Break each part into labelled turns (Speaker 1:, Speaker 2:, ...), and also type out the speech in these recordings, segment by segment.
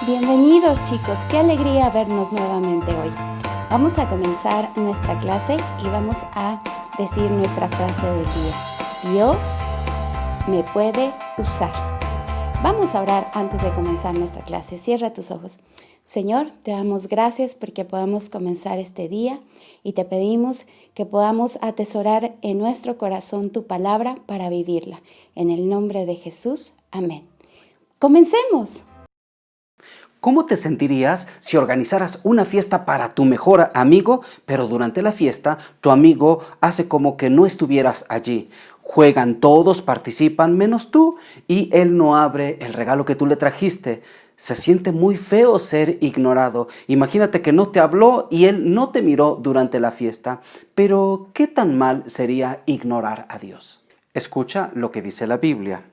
Speaker 1: Bienvenidos chicos, qué alegría vernos nuevamente hoy. Vamos a comenzar nuestra clase y vamos a decir nuestra frase del día. Dios me puede usar. Vamos a orar antes de comenzar nuestra clase. Cierra tus ojos. Señor, te damos gracias porque podamos comenzar este día y te pedimos que podamos atesorar en nuestro corazón tu palabra para vivirla. En el nombre de Jesús, amén. ¡Comencemos!
Speaker 2: ¿Cómo te sentirías si organizaras una fiesta para tu mejor amigo, pero durante la fiesta tu amigo hace como que no estuvieras allí? Juegan todos, participan, menos tú, y él no abre el regalo que tú le trajiste. Se siente muy feo ser ignorado. Imagínate que no te habló y él no te miró durante la fiesta. Pero, ¿qué tan mal sería ignorar a Dios? Escucha lo que dice la Biblia.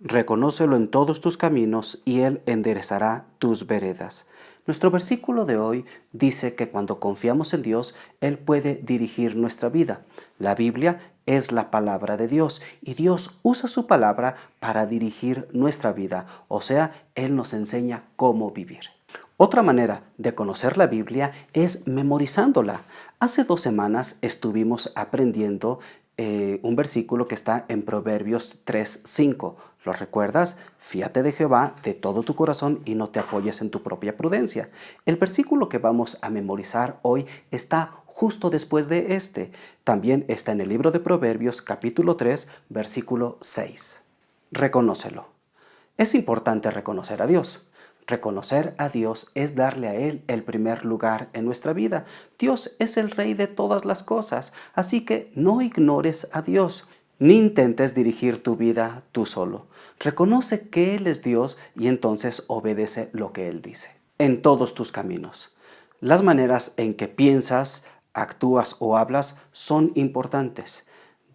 Speaker 2: Reconócelo en todos tus caminos y Él enderezará tus veredas. Nuestro versículo de hoy dice que cuando confiamos en Dios, Él puede dirigir nuestra vida. La Biblia es la palabra de Dios y Dios usa su palabra para dirigir nuestra vida. O sea, Él nos enseña cómo vivir. Otra manera de conocer la Biblia es memorizándola. Hace 2 semanas estuvimos aprendiendo un versículo que está en Proverbios 3:5. ¿Lo recuerdas? Fíate de Jehová de todo tu corazón y no te apoyes en tu propia prudencia. El versículo que vamos a memorizar hoy está justo después de este. También está en el libro de Proverbios capítulo 3, versículo 6. Reconócelo. Es importante reconocer a Dios. Reconocer a Dios es darle a Él el primer lugar en nuestra vida. Dios es el Rey de todas las cosas, así que no ignores a Dios, ni intentes dirigir tu vida tú solo. Reconoce que Él es Dios y entonces obedece lo que Él dice. En todos tus caminos. Las maneras en que piensas, actúas o hablas son importantes.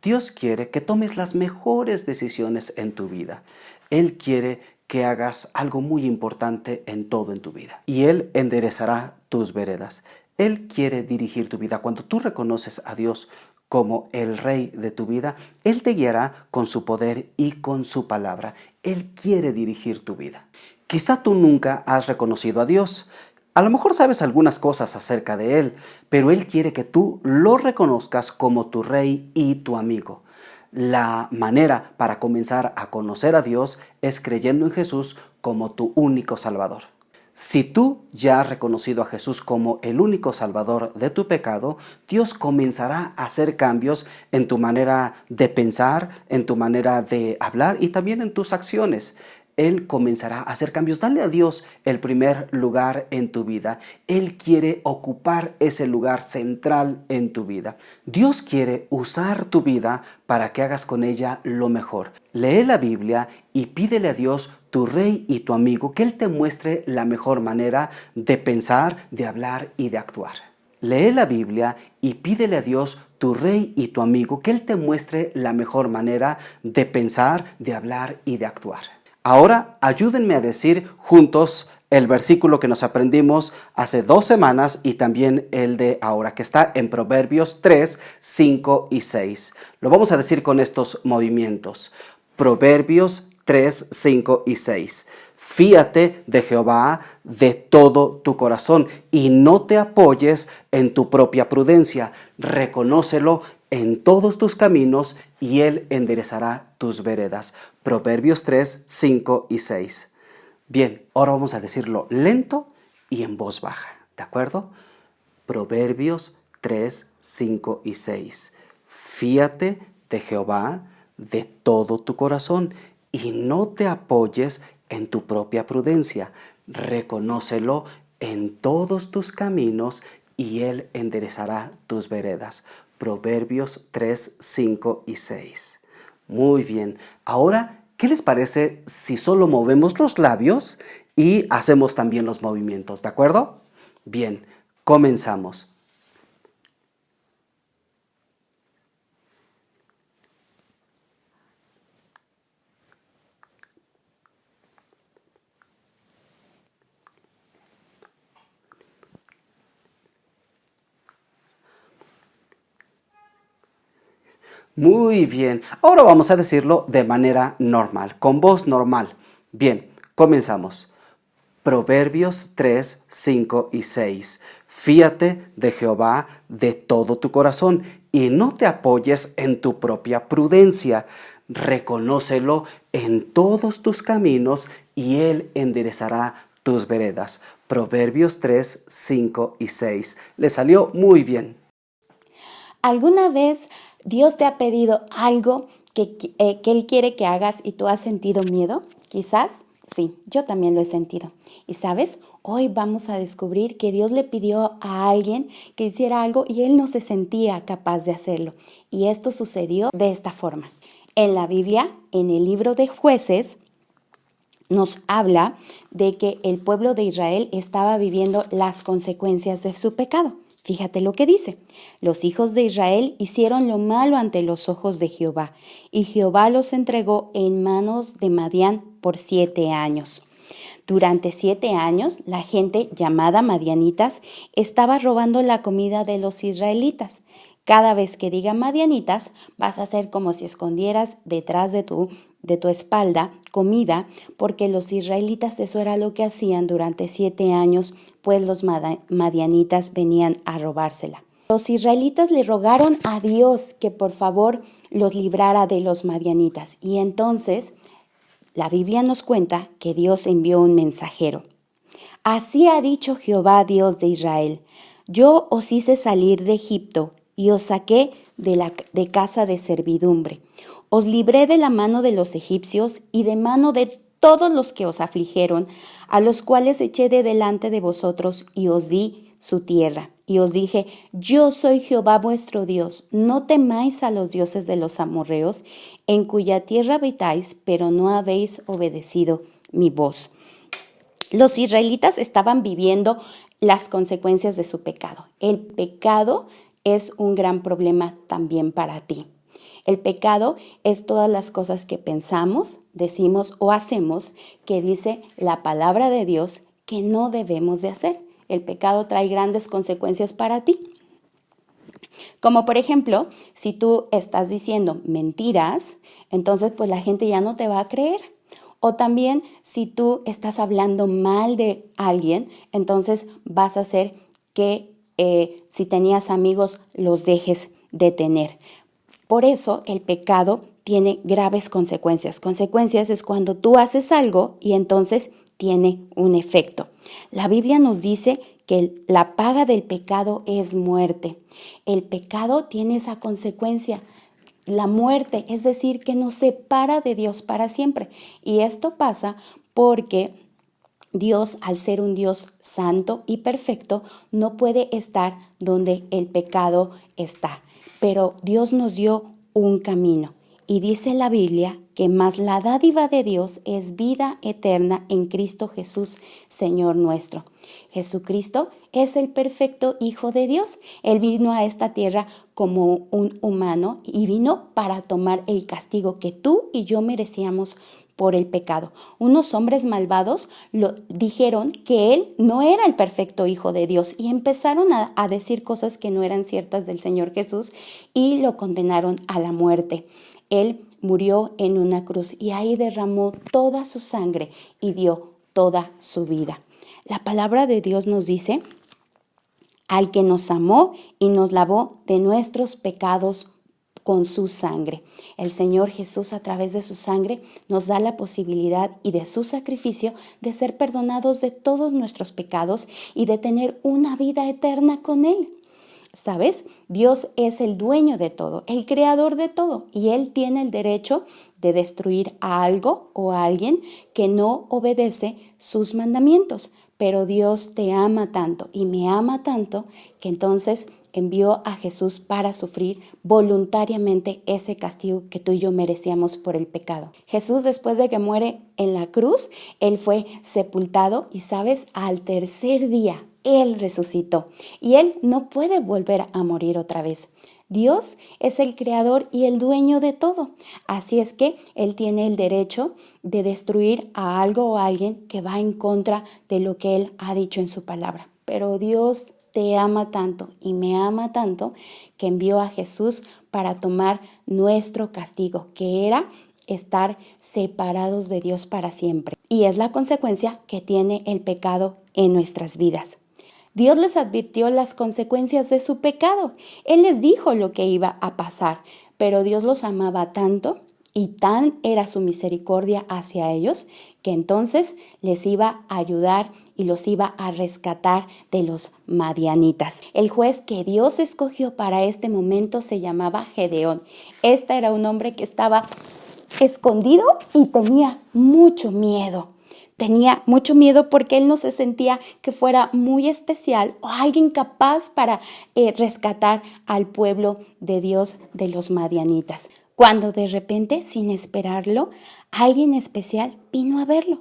Speaker 2: Dios quiere que tomes las mejores decisiones en tu vida. Él quiere que hagas algo muy importante en todo en tu vida. Y Él enderezará tus veredas. Él quiere dirigir tu vida. Cuando tú reconoces a Dios como el Rey de tu vida, Él te guiará con su poder y con su palabra. Él quiere dirigir tu vida. Quizá tú nunca has reconocido a Dios. A lo mejor sabes algunas cosas acerca de Él, pero Él quiere que tú lo reconozcas como tu Rey y tu amigo. La manera para comenzar a conocer a Dios es creyendo en Jesús como tu único Salvador. Si tú ya has reconocido a Jesús como el único Salvador de tu pecado, Dios comenzará a hacer cambios en tu manera de pensar, en tu manera de hablar y también en tus acciones. Él comenzará a hacer cambios. Dale a Dios el primer lugar en tu vida. Él quiere ocupar ese lugar central en tu vida. Dios quiere usar tu vida para que hagas con ella lo mejor. Lee la Biblia y pídele a Dios, tu Rey y tu amigo, que Él te muestre la mejor manera de pensar, de hablar y de actuar. Lee la Biblia y pídele a Dios, tu Rey y tu amigo, que Él te muestre la mejor manera de pensar, de hablar y de actuar. Ahora ayúdenme a decir juntos el versículo que nos aprendimos hace 2 semanas y también el de ahora, que está en Proverbios 3, 5 y 6. Lo vamos a decir con estos movimientos. Proverbios 3, 5 y 6. Fíate de Jehová de todo tu corazón y no te apoyes en tu propia prudencia. Reconócelo en todos tus caminos y Él enderezará tus veredas. Proverbios 3, 5 y 6. Bien, ahora vamos a decirlo lento y en voz baja, ¿de acuerdo? Proverbios 3, 5 y 6. Fíate de Jehová de todo tu corazón y no te apoyes en tu propia prudencia. Reconócelo en todos tus caminos y Él enderezará tus veredas. Proverbios 3, 5 y 6. Muy bien. Ahora, ¿qué les parece si solo movemos los labios y hacemos también los movimientos? ¿De acuerdo? Bien, comenzamos. Muy bien. Ahora vamos a decirlo de manera normal, con voz normal. Bien, comenzamos. Proverbios 3, 5 y 6. Fíate de Jehová de todo tu corazón y no te apoyes en tu propia prudencia. Reconócelo en todos tus caminos y Él enderezará tus veredas. Proverbios 3, 5 y 6. Le salió muy bien.
Speaker 1: ¿Alguna vez Dios te ha pedido algo que Él quiere que hagas y tú has sentido miedo? Quizás, sí, yo también lo he sentido. Y sabes, hoy vamos a descubrir que Dios le pidió a alguien que hiciera algo y él no se sentía capaz de hacerlo. Y esto sucedió de esta forma. En la Biblia, en el libro de Jueces, nos habla de que el pueblo de Israel estaba viviendo las consecuencias de su pecado. Fíjate lo que dice. Los hijos de Israel hicieron lo malo ante los ojos de Jehová, y Jehová los entregó en manos de Madián por 7 años. Durante 7 años, la gente llamada madianitas estaba robando la comida de los israelitas. Cada vez que diga madianitas, vas a hacer como si escondieras detrás de tu espalda comida, porque los israelitas eso era lo que hacían durante 7 años, pues los madianitas venían a robársela. Los israelitas le rogaron a Dios que por favor los librara de los madianitas, y entonces la Biblia nos cuenta que Dios envió un mensajero. Así ha dicho Jehová, Dios de Israel: yo os hice salir de Egipto y os saqué de casa de servidumbre. Os libré de la mano de los egipcios y de mano de todos los que os afligieron, a los cuales eché de delante de vosotros y os di su tierra. Y os dije: yo soy Jehová vuestro Dios, no temáis a los dioses de los amorreos, en cuya tierra habitáis, pero no habéis obedecido mi voz. Los israelitas estaban viviendo las consecuencias de su pecado. El pecado es un gran problema también para ti. El pecado es todas las cosas que pensamos, decimos o hacemos que dice la palabra de Dios que no debemos de hacer. El pecado trae grandes consecuencias para ti. Como por ejemplo, si tú estás diciendo mentiras, entonces pues la gente ya no te va a creer. O también si tú estás hablando mal de alguien, entonces vas a hacer que si tenías amigos los dejes de tener. Por eso el pecado tiene graves consecuencias. Consecuencias es cuando tú haces algo y entonces tiene un efecto. La Biblia nos dice que la paga del pecado es muerte. El pecado tiene esa consecuencia, la muerte, es decir, que nos separa de Dios para siempre. Y esto pasa porque Dios, al ser un Dios santo y perfecto, no puede estar donde el pecado está. Pero Dios nos dio un camino. Y dice la Biblia que más la dádiva de Dios es vida eterna en Cristo Jesús, Señor nuestro. Jesucristo es el perfecto Hijo de Dios. Él vino a esta tierra como un humano y vino para tomar el castigo que tú y yo merecíamos por el pecado. Unos hombres malvados dijeron que él no era el perfecto Hijo de Dios y empezaron a decir cosas que no eran ciertas del Señor Jesús y lo condenaron a la muerte. Él murió en una cruz y ahí derramó toda su sangre y dio toda su vida. La palabra de Dios nos dice: al que nos amó y nos lavó de nuestros pecados con su sangre. El Señor Jesús, a través de su sangre, nos da la posibilidad y de su sacrificio de ser perdonados de todos nuestros pecados y de tener una vida eterna con Él. ¿Sabes? Dios es el dueño de todo, el creador de todo, y Él tiene el derecho de destruir a algo o a alguien que no obedece sus mandamientos. Pero Dios te ama tanto y me ama tanto que entonces envió a Jesús para sufrir voluntariamente ese castigo que tú y yo merecíamos por el pecado. Jesús, después de que muere en la cruz, Él fue sepultado y, ¿sabes? Al tercer día, Él resucitó y Él no puede volver a morir otra vez. Dios es el creador y el dueño de todo. Así es que Él tiene el derecho de destruir a algo o a alguien que va en contra de lo que Él ha dicho en su palabra. Pero Dios te ama tanto y me ama tanto que envió a Jesús para tomar nuestro castigo, que era estar separados de Dios para siempre. Y es la consecuencia que tiene el pecado en nuestras vidas. Dios les advirtió las consecuencias de su pecado. Él les dijo lo que iba a pasar, pero Dios los amaba tanto y tan era su misericordia hacia ellos que entonces les iba a ayudar y los iba a rescatar de los madianitas. El juez que Dios escogió para este momento se llamaba Gedeón. Este era un hombre que estaba escondido y tenía mucho miedo. Tenía mucho miedo porque él no se sentía que fuera muy especial o alguien capaz para rescatar al pueblo de Dios de los madianitas. Cuando de repente, sin esperarlo, alguien especial vino a verlo.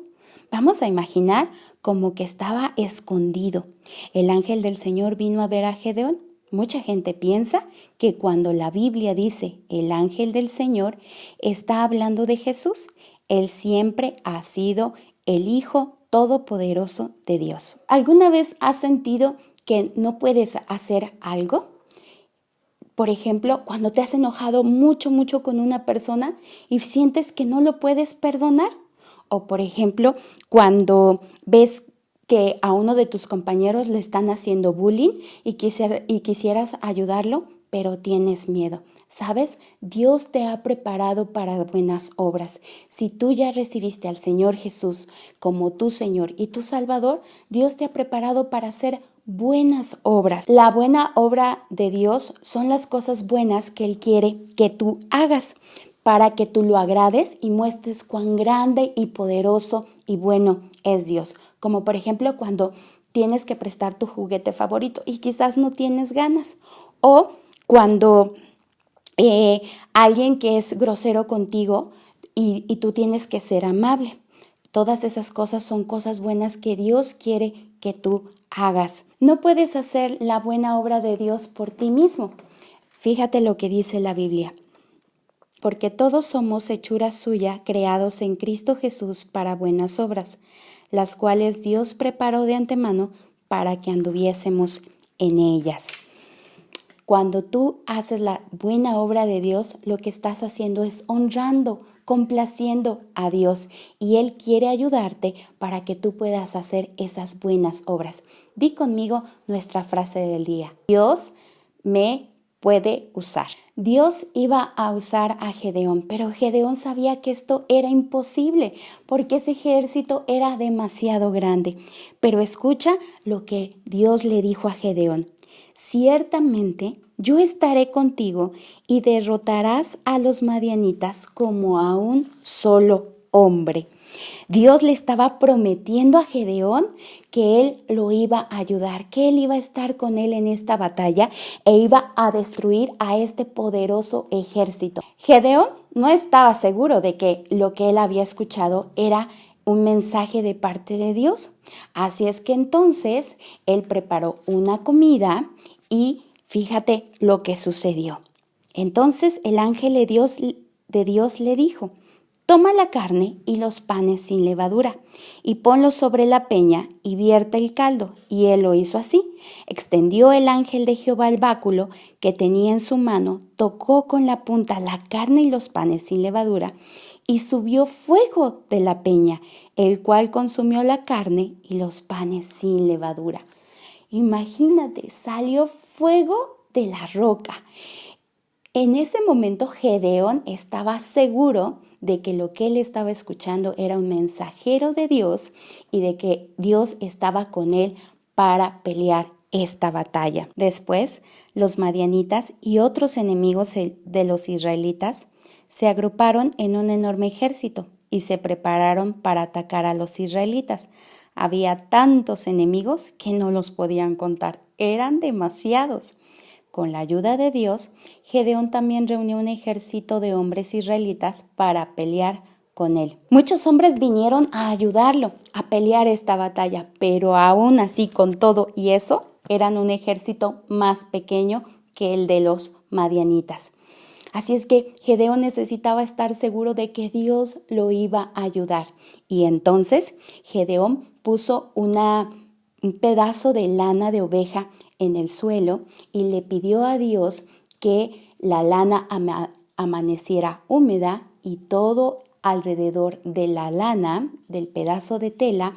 Speaker 1: Vamos a imaginar como que estaba escondido. El ángel del Señor vino a ver a Gedeón. Mucha gente piensa que cuando la Biblia dice el ángel del Señor, está hablando de Jesús. Él siempre ha sido el Hijo Todopoderoso de Dios. ¿Alguna vez has sentido que no puedes hacer algo? Por ejemplo, cuando te has enojado mucho con una persona y sientes que no lo puedes perdonar. O por ejemplo, cuando ves que a uno de tus compañeros le están haciendo bullying y quisieras ayudarlo, pero tienes miedo. ¿Sabes? Dios te ha preparado para buenas obras. Si tú ya recibiste al Señor Jesús como tu Señor y tu Salvador, Dios te ha preparado para hacer buenas obras. La buena obra de Dios son las cosas buenas que Él quiere que tú hagas para que tú lo agrades y muestres cuán grande y poderoso y bueno es Dios. Como por ejemplo cuando tienes que prestar tu juguete favorito y quizás no tienes ganas. O cuando alguien que es grosero contigo y tú tienes que ser amable. Todas esas cosas son cosas buenas que Dios quiere que tú hagas. No puedes hacer la buena obra de Dios por ti mismo. Fíjate lo que dice la Biblia. Porque todos somos hechura suya, creados en Cristo Jesús para buenas obras, las cuales Dios preparó de antemano para que anduviésemos en ellas. Cuando tú haces la buena obra de Dios, lo que estás haciendo es honrando, complaciendo a Dios y Él quiere ayudarte para que tú puedas hacer esas buenas obras. Di conmigo nuestra frase del día. Dios me puede usar. Dios iba a usar a Gedeón, pero Gedeón sabía que esto era imposible porque ese ejército era demasiado grande. Pero escucha lo que Dios le dijo a Gedeón. Ciertamente yo estaré contigo y derrotarás a los madianitas como a un solo hombre. Dios le estaba prometiendo a Gedeón que él lo iba a ayudar, que él iba a estar con él en esta batalla e iba a destruir a este poderoso ejército. Gedeón no estaba seguro de que lo que él había escuchado era un mensaje de parte de Dios. Así es que entonces él preparó una comida y fíjate lo que sucedió. Entonces el ángel de Dios le dijo: toma la carne y los panes sin levadura y ponlos sobre la peña y vierte el caldo. Y él lo hizo así. Extendió el ángel de Jehová el báculo que tenía en su mano, tocó con la punta la carne y los panes sin levadura y subió fuego de la peña, el cual consumió la carne y los panes sin levadura. Imagínate, salió fuego de la roca. En ese momento Gedeón estaba seguro de que lo que él estaba escuchando era un mensajero de Dios y de que Dios estaba con él para pelear esta batalla. Después, los madianitas y otros enemigos de los israelitas se agruparon en un enorme ejército y se prepararon para atacar a los israelitas. Había tantos enemigos que no los podían contar, eran demasiados. Con la ayuda de Dios, Gedeón también reunió un ejército de hombres israelitas para pelear con él. Muchos hombres vinieron a ayudarlo a pelear esta batalla, pero aún así, con todo y eso, eran un ejército más pequeño que el de los madianitas. Así es que Gedeón necesitaba estar seguro de que Dios lo iba a ayudar. Y entonces Gedeón puso un pedazo de lana de oveja en el suelo y le pidió a Dios que la lana amaneciera húmeda y todo alrededor de la lana, del pedazo de tela,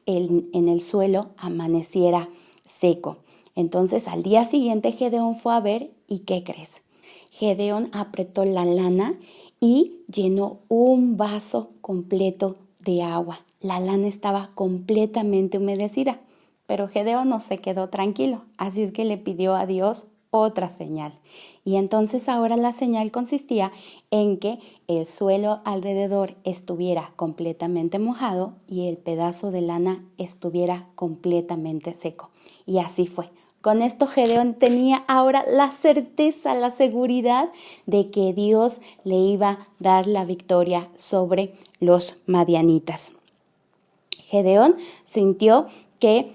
Speaker 1: en el suelo amaneciera seco. Entonces al día siguiente Gedeón fue a ver y ¿qué crees? Gedeón apretó la lana y llenó un vaso completo de agua. La lana estaba completamente humedecida, pero Gedeón no se quedó tranquilo, así es que le pidió a Dios otra señal. Y entonces ahora la señal consistía en que el suelo alrededor estuviera completamente mojado y el pedazo de lana estuviera completamente seco. Y así fue. Con esto Gedeón tenía ahora la certeza, la seguridad de que Dios le iba a dar la victoria sobre los madianitas. Gedeón sintió que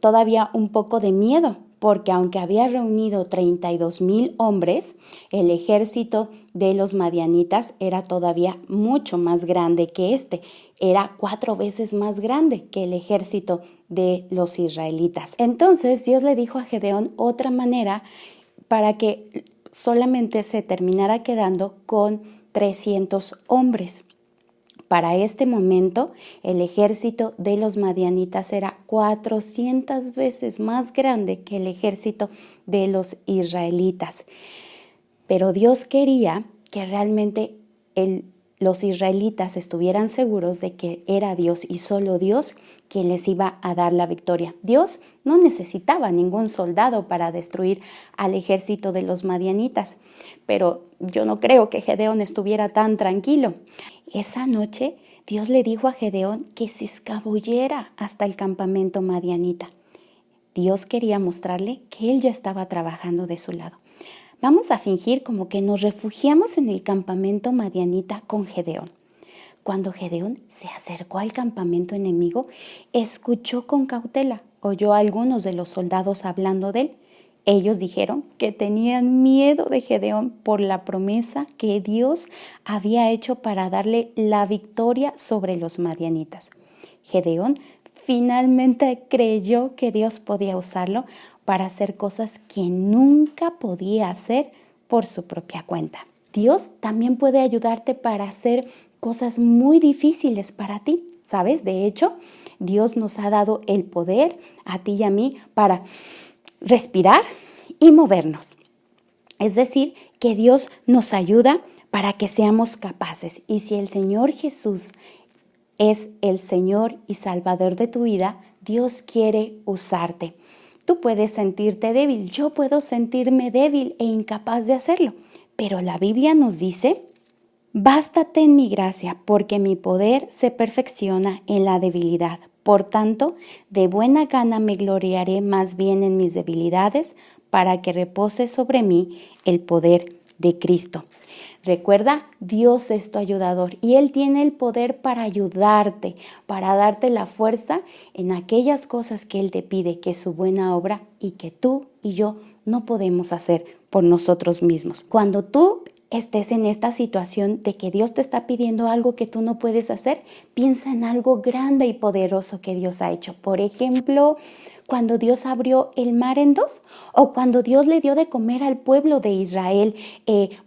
Speaker 1: todavía un poco de miedo, porque aunque había reunido 32,000 hombres, el ejército de los madianitas era todavía mucho más grande que este. Era 4 veces más grande que el ejército de los israelitas. Entonces Dios le dijo a Gedeón otra manera para que solamente se terminara quedando con 300 hombres. Para este momento, el ejército de los madianitas era 400 veces más grande que el ejército de los israelitas. Pero Dios quería que realmente los israelitas estuvieran seguros de que era Dios y solo Dios quien les iba a dar la victoria. Dios no necesitaba ningún soldado para destruir al ejército de los madianitas, pero yo no creo que Gedeón estuviera tan tranquilo. Esa noche Dios le dijo a Gedeón que se escabullera hasta el campamento madianita. Dios quería mostrarle que él ya estaba trabajando de su lado. Vamos a fingir como que nos refugiamos en el campamento madianita con Gedeón. Cuando Gedeón se acercó al campamento enemigo, escuchó con cautela, oyó a algunos de los soldados hablando de él. Ellos dijeron que tenían miedo de Gedeón por la promesa que Dios había hecho para darle la victoria sobre los madianitas. Gedeón finalmente creyó que Dios podía usarlo para hacer cosas que nunca podía hacer por su propia cuenta. Dios también puede ayudarte para hacer cosas muy difíciles para ti, ¿sabes? De hecho, Dios nos ha dado el poder a ti y a mí para respirar y movernos. Es decir, que Dios nos ayuda para que seamos capaces. Y si el Señor Jesús es el Señor y Salvador de tu vida, Dios quiere usarte. Tú puedes sentirte débil, yo puedo sentirme débil e incapaz de hacerlo, pero la Biblia nos dice: bástate en mi gracia, porque mi poder se perfecciona en la debilidad. Por tanto, de buena gana me gloriaré más bien en mis debilidades, para que repose sobre mí el poder de Cristo. Recuerda, Dios es tu ayudador y Él tiene el poder para ayudarte, para darte la fuerza en aquellas cosas que Él te pide, que es su buena obra y que tú y yo no podemos hacer por nosotros mismos. Cuando tú estés en esta situación de que Dios te está pidiendo algo que tú no puedes hacer, piensa en algo grande y poderoso que Dios ha hecho. Por ejemplo, cuando Dios abrió el mar en dos, o cuando Dios le dio de comer al pueblo de Israel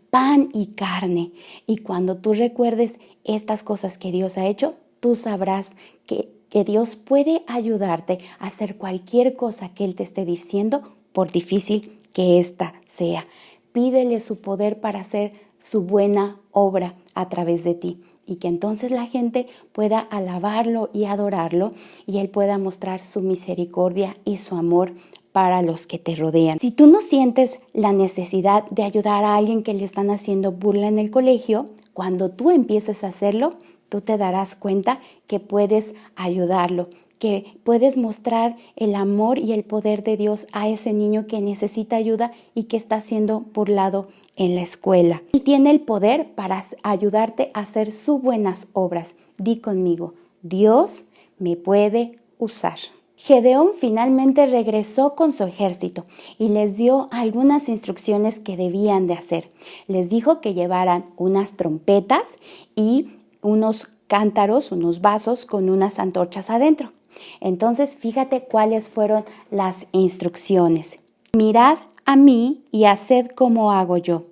Speaker 1: pan y carne. Y cuando tú recuerdes estas cosas que Dios ha hecho, tú sabrás que Dios puede ayudarte a hacer cualquier cosa que Él te esté diciendo, por difícil que ésta sea. Pídele su poder para hacer su buena obra a través de ti, y que entonces la gente pueda alabarlo y adorarlo, y Él pueda mostrar su misericordia y su amor para los que te rodean. Si tú no sientes la necesidad de ayudar a alguien que le están haciendo burla en el colegio, cuando tú empieces a hacerlo, tú te darás cuenta que puedes ayudarlo, que puedes mostrar el amor y el poder de Dios a ese niño que necesita ayuda y que está siendo burlado en la escuela. Él tiene el poder para ayudarte a hacer sus buenas obras. Di conmigo: Dios me puede usar. Gedeón finalmente regresó con su ejército y les dio algunas instrucciones que debían de hacer. Les dijo que llevaran unas trompetas y unos cántaros, unos vasos con unas antorchas adentro. Entonces, fíjate cuáles fueron las instrucciones. Mirad a mí y haced como hago yo.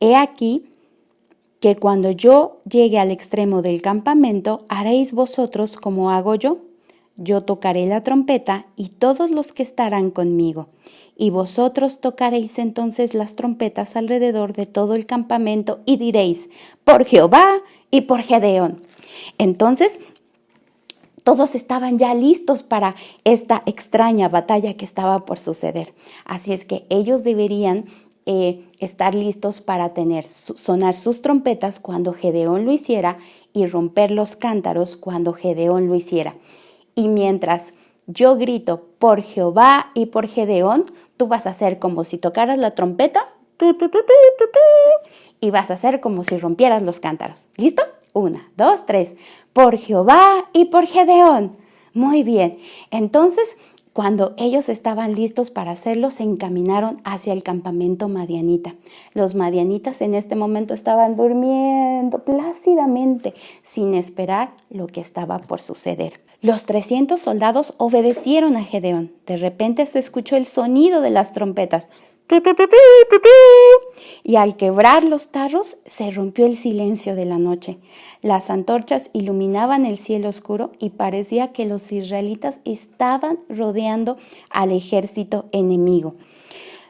Speaker 1: He aquí que cuando yo llegue al extremo del campamento, haréis vosotros como hago yo. Yo tocaré la trompeta y todos los que estarán conmigo. Y vosotros tocaréis entonces las trompetas alrededor de todo el campamento y diréis, por Jehová y por Gedeón. Entonces, todos estaban ya listos para esta extraña batalla que estaba por suceder. Así es que ellos deberían estar listos para sonar sus trompetas cuando Gedeón lo hiciera y romper los cántaros cuando Gedeón lo hiciera. Y mientras yo grito por Jehová y por Gedeón, tú vas a hacer como si tocaras la trompeta y vas a hacer como si rompieras los cántaros. ¿Listo? 1, 2, 3. Por Jehová y por Gedeón. Muy bien. Entonces, cuando ellos estaban listos para hacerlo, se encaminaron hacia el campamento madianita. Los madianitas en este momento estaban durmiendo plácidamente, sin esperar lo que estaba por suceder. Los 300 soldados obedecieron a Gedeón. De repente se escuchó el sonido de las trompetas. Y al quebrar los tarros se rompió el silencio de la noche. Las antorchas iluminaban el cielo oscuro y parecía que los israelitas estaban rodeando al ejército enemigo.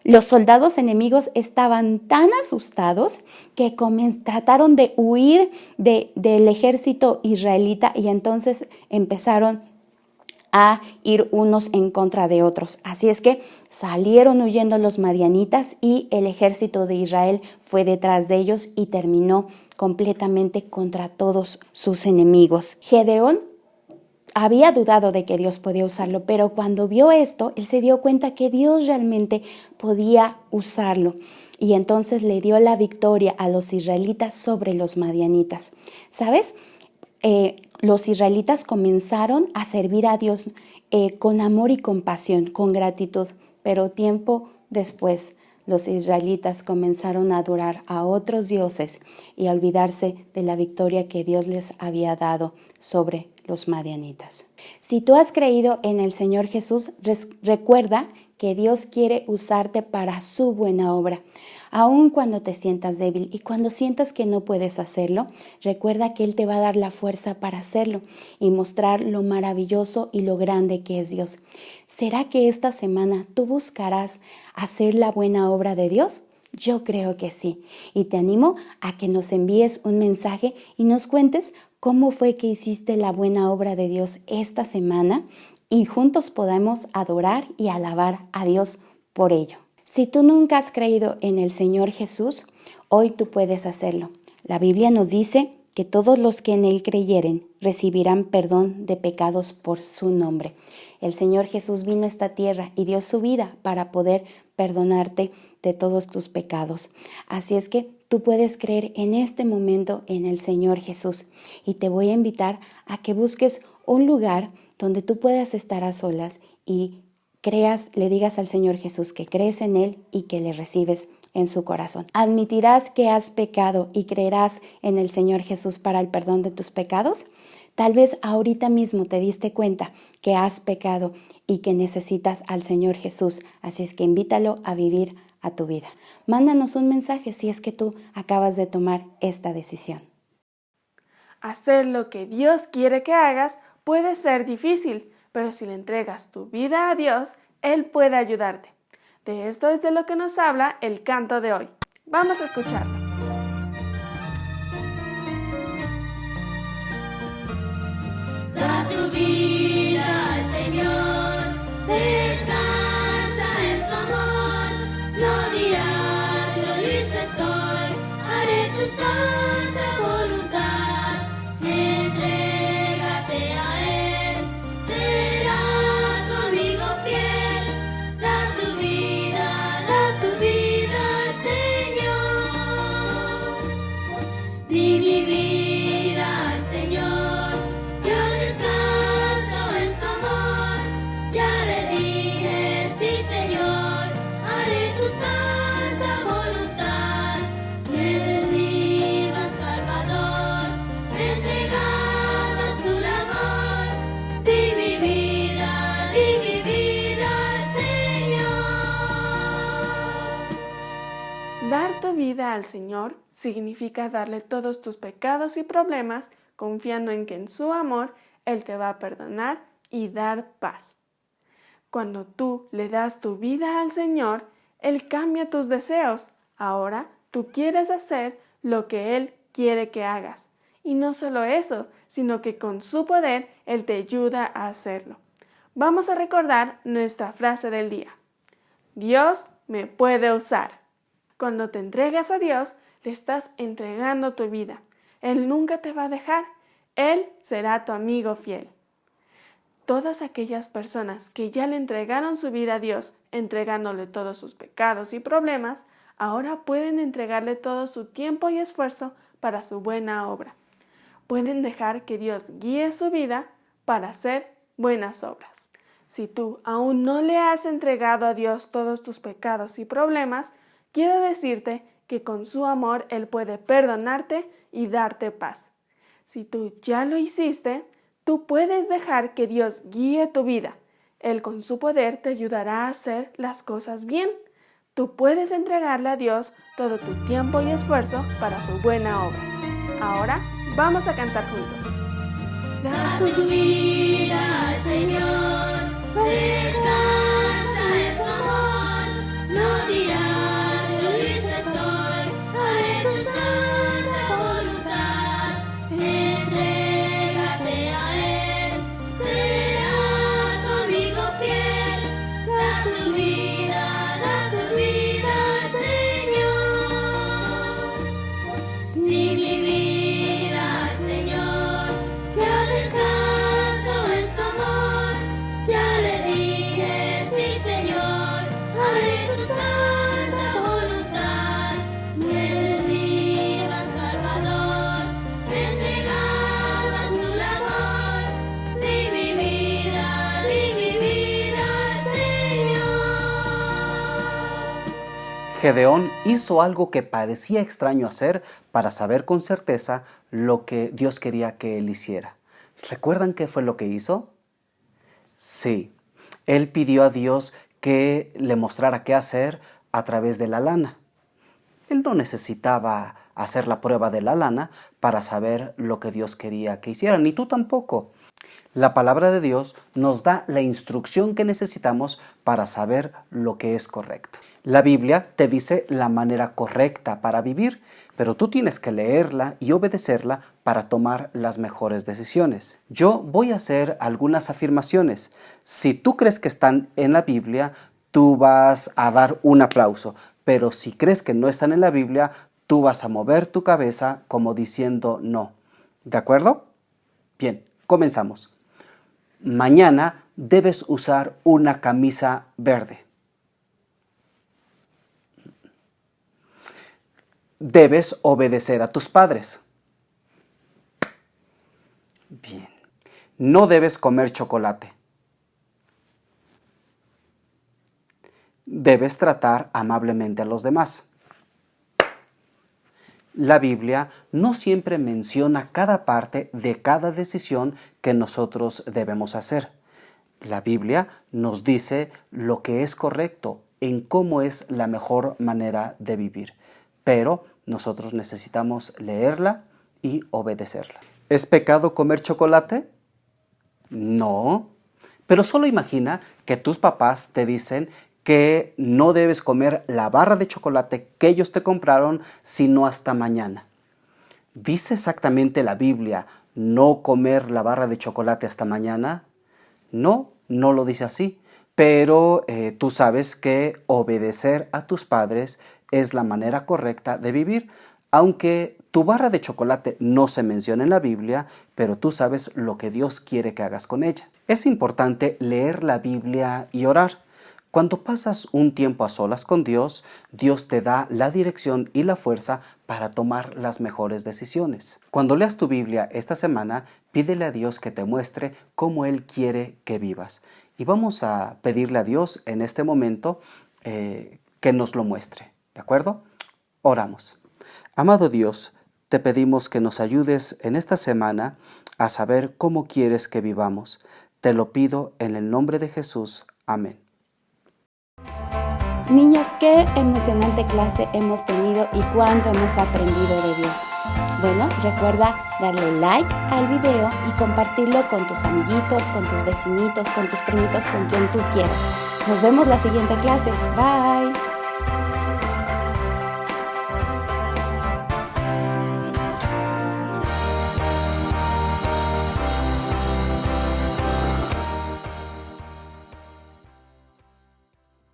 Speaker 1: Los soldados enemigos estaban tan asustados que trataron de huir del ejército israelita y entonces empezaron a ir unos en contra de otros. Así es que salieron huyendo los madianitas y el ejército de Israel fue detrás de ellos y terminó completamente contra todos sus enemigos. Gedeón había dudado de que Dios podía usarlo, pero cuando vio esto, él se dio cuenta que Dios realmente podía usarlo. Y entonces le dio la victoria a los israelitas sobre los madianitas. ¿Sabes? Los israelitas comenzaron a servir a Dios con amor y compasión, con gratitud, pero tiempo después los israelitas comenzaron a adorar a otros dioses y a olvidarse de la victoria que Dios les había dado sobre los madianitas. Si tú has creído en el Señor Jesús, recuerda que Dios quiere usarte para su buena obra. Aun cuando te sientas débil y cuando sientas que no puedes hacerlo, recuerda que Él te va a dar la fuerza para hacerlo y mostrar lo maravilloso y lo grande que es Dios. ¿Será que esta semana tú buscarás hacer la buena obra de Dios? Yo creo que sí. Y te animo a que nos envíes un mensaje y nos cuentes cómo fue que hiciste la buena obra de Dios esta semana y juntos podamos adorar y alabar a Dios por ello. Si tú nunca has creído en el Señor Jesús, hoy tú puedes hacerlo. La Biblia nos dice que todos los que en Él creyeren recibirán perdón de pecados por su nombre. El Señor Jesús vino a esta tierra y dio su vida para poder perdonarte de todos tus pecados. Así es que tú puedes creer en este momento en el Señor Jesús y te voy a invitar a que busques un lugar donde tú puedas estar a solas y le digas al Señor Jesús que crees en Él y que le recibes en su corazón. ¿Admitirás que has pecado y creerás en el Señor Jesús para el perdón de tus pecados? Tal vez ahorita mismo te diste cuenta que has pecado y que necesitas al Señor Jesús, así es que invítalo a vivir a tu vida. Mándanos un mensaje si es que tú acabas de tomar esta decisión.
Speaker 3: Hacer lo que Dios quiere que hagas puede ser difícil, pero si le entregas tu vida a Dios, Él puede ayudarte. De esto es de lo que nos habla el canto de hoy. Vamos a escucharlo.
Speaker 4: Da tu vida al Señor, descansa en su amor. No dirás, yo listo estoy, haré tu santa voluntad. Entrégate a Él, será tu amigo fiel. Da tu vida al Señor. Di mi vida al Señor, yo descanso
Speaker 3: vida al Señor significa darle todos tus pecados y problemas, confiando en que en su amor Él te va a perdonar y dar paz. Cuando tú le das tu vida al Señor, Él cambia tus deseos. Ahora tú quieres hacer lo que Él quiere que hagas. Y no solo eso, sino que con su poder Él te ayuda a hacerlo. Vamos a recordar nuestra frase del día. Dios me puede usar. Cuando te entregas a Dios, le estás entregando tu vida. Él nunca te va a dejar. Él será tu amigo fiel. Todas aquellas personas que ya le entregaron su vida a Dios, entregándole todos sus pecados y problemas, ahora pueden entregarle todo su tiempo y esfuerzo para su buena obra. Pueden dejar que Dios guíe su vida para hacer buenas obras. Si tú aún no le has entregado a Dios todos tus pecados y problemas, quiero decirte que con su amor Él puede perdonarte y darte paz. Si tú ya lo hiciste, tú puedes dejar que Dios guíe tu vida. Él con su poder te ayudará a hacer las cosas bien. Tú puedes entregarle a Dios todo tu tiempo y esfuerzo para su buena obra. Ahora vamos a cantar juntos.
Speaker 4: Da tu vida al Señor, descansa en su amor, no dirás, yo listo estoy, haré tu santa voluntad, entrégate a Él, será tu amigo fiel, da tu vida al Señor, di mi vida al Señor, ya descanso en su amor, ya le dije sí Señor, haré tu santa voluntad, me reviva Salvador, entregado a su labor, di mi vida al Señor.
Speaker 2: Gedeón hizo algo que parecía extraño hacer para saber con certeza lo que Dios quería que él hiciera. ¿Recuerdan qué fue lo que hizo? Sí, él pidió a Dios que le mostrara qué hacer a través de la lana. Él no necesitaba hacer la prueba de la lana para saber lo que Dios quería que hiciera, ni tú tampoco. La palabra de Dios nos da la instrucción que necesitamos para saber lo que es correcto. La Biblia te dice la manera correcta para vivir, pero tú tienes que leerla y obedecerla para tomar las mejores decisiones. Yo voy a hacer algunas afirmaciones. Si tú crees que están en la Biblia, tú vas a dar un aplauso, pero si crees que no están en la Biblia, tú vas a mover tu cabeza como diciendo no. ¿De acuerdo? Bien, comenzamos. Mañana debes usar una camisa verde. Debes obedecer a tus padres. Bien. No debes comer chocolate. Debes tratar amablemente a los demás. La Biblia no siempre menciona cada parte de cada decisión que nosotros debemos hacer. La Biblia nos dice lo que es correcto, en cómo es la mejor manera de vivir. Pero nosotros necesitamos leerla y obedecerla. ¿Es pecado comer chocolate? No. Pero solo imagina que tus papás te dicen que no debes comer la barra de chocolate que ellos te compraron sino hasta mañana. ¿Dice exactamente la Biblia no comer la barra de chocolate hasta mañana? No, no lo dice así. Pero tú sabes que obedecer a tus padres es la manera correcta de vivir. Aunque tu barra de chocolate no se menciona en la Biblia, pero tú sabes lo que Dios quiere que hagas con ella. Es importante leer la Biblia y orar. Cuando pasas un tiempo a solas con Dios, Dios te da la dirección y la fuerza para tomar las mejores decisiones. Cuando leas tu Biblia esta semana, pídele a Dios que te muestre cómo Él quiere que vivas. Y vamos a pedirle a Dios en este momento que nos lo muestre. ¿De acuerdo? Oramos. Amado Dios, te pedimos que nos ayudes en esta semana a saber cómo quieres que vivamos. Te lo pido en el nombre de Jesús. Amén.
Speaker 1: Niños, qué emocionante clase hemos tenido y cuánto hemos aprendido de Dios. Bueno, recuerda darle like al video y compartirlo con tus amiguitos, con tus vecinitos, con tus primitos, con quien tú quieras. Nos vemos la siguiente clase. Bye.